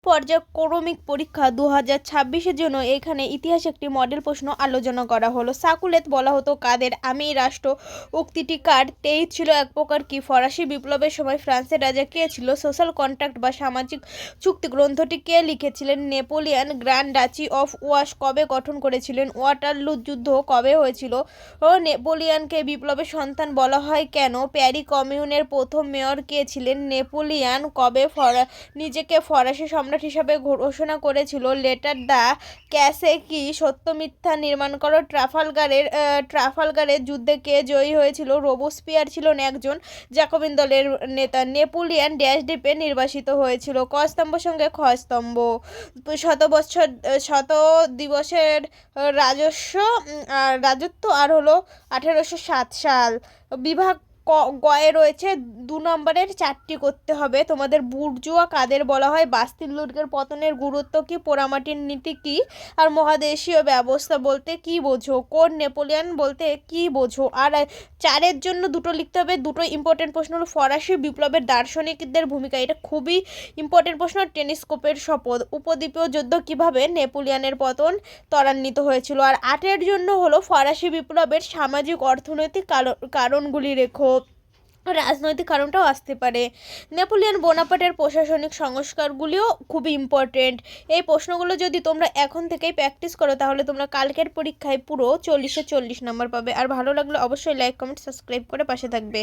পর্যায়ক্রমিক পরীক্ষা 2026-এর জন্য এখানে ইতিহাস একটি মডেল প্রশ্ন আলোচনা করা হলো। সাকুলেত বলা হতো কাদের? আমি রাষ্ট্র উক্তিটি কার? তেইশ ছিল এক প্রকার কি? ফরাসি বিপ্লবের সময় ফ্রান্সের রাজা কে ছিল? সোশ্যাল কন্ট্রাক্ট বা সামাজিক চুক্তি গ্রন্থটি কে লিখেছিলেন? Napoleon grand duchy of wash কবে গঠন করেছিলেন? ওয়াটারলু যুদ্ধ কবে হয়েছিল? ও নেপোলিয়নকে বিপ্লবের সন্তান বলা হয় কেন? প্যারি কমিউনের প্রথম মেয়র কে ছিলেন? নেপোলিয়ন কবে নিজেকে ফরাসি সম্রাট হিসাবে ঘোষণা করেছিল? লেটার দ্য ক্যাসে কি সত্য মিথ্যা নির্মাণ করো? ট্রাফালগারের যুদ্ধে কে জয়ী হয়েছিল? রোবোস্পিয়ার ছিলেন একজন জ্যাকোবিন দলের নেতা। নেপোলিয়ন ড্যাশ দ্বীপে নির্বাসিত হয়েছিল। ক স্তম্ভ সঙ্গে খ স্তম্ভ। শত দিবসের রাজত্ব আর হলো 1807 সাল। বিভাগ গয়ে রয়েছে 2 নম্বরের 4টি করতে হবে তোমাদের। বুর্জোয়া কাদের বলা হয়? বাস্তিল দুর্গের পতনের গুরুত্ব কি? পোড়ামাটির নীতি কি? আর মহাদেশীয় ব্যবস্থা বলতে কি বোঝো? কোন নেপোলিয়ন বলতে কি বোঝো? আর 4-এর জন্য 2টো লিখতে হবে। 2টো ইম্পর্টেন্ট প্রশ্ন হলো ফরাসি বিপ্লবের দার্শনিকদের ভূমিকা, এটা খুবই ইম্পর্টেন্ট প্রশ্ন। টেলিস্কোপের শপথ। উপদ্বীপীয় যুদ্ধ কিভাবে নেপোলিয়নের পতন ত্বরান্বিত হয়েছিল? আর 8-এর জন্য হলো ফরাসি বিপ্লবের সামাজিক অর্থনৈতিক কারণগুলি রেখো। রাজনৈতিক কারণটাও আসতে পারে। নেপোলিয়ন বোনাপার্টের প্রশাসনিক সংস্কারগুলিও খুবই ইম্পর্টেন্ট। এই প্রশ্নগুলো যদি তোমরা এখন থেকেই প্র্যাকটিস করো তাহলে তোমরা কালকের পরীক্ষায় পুরো 40-এ 40 নম্বর পাবে। আর ভালো লাগলে অবশ্যই লাইক কমেন্ট সাবস্ক্রাইব করে পাশে থাকবে।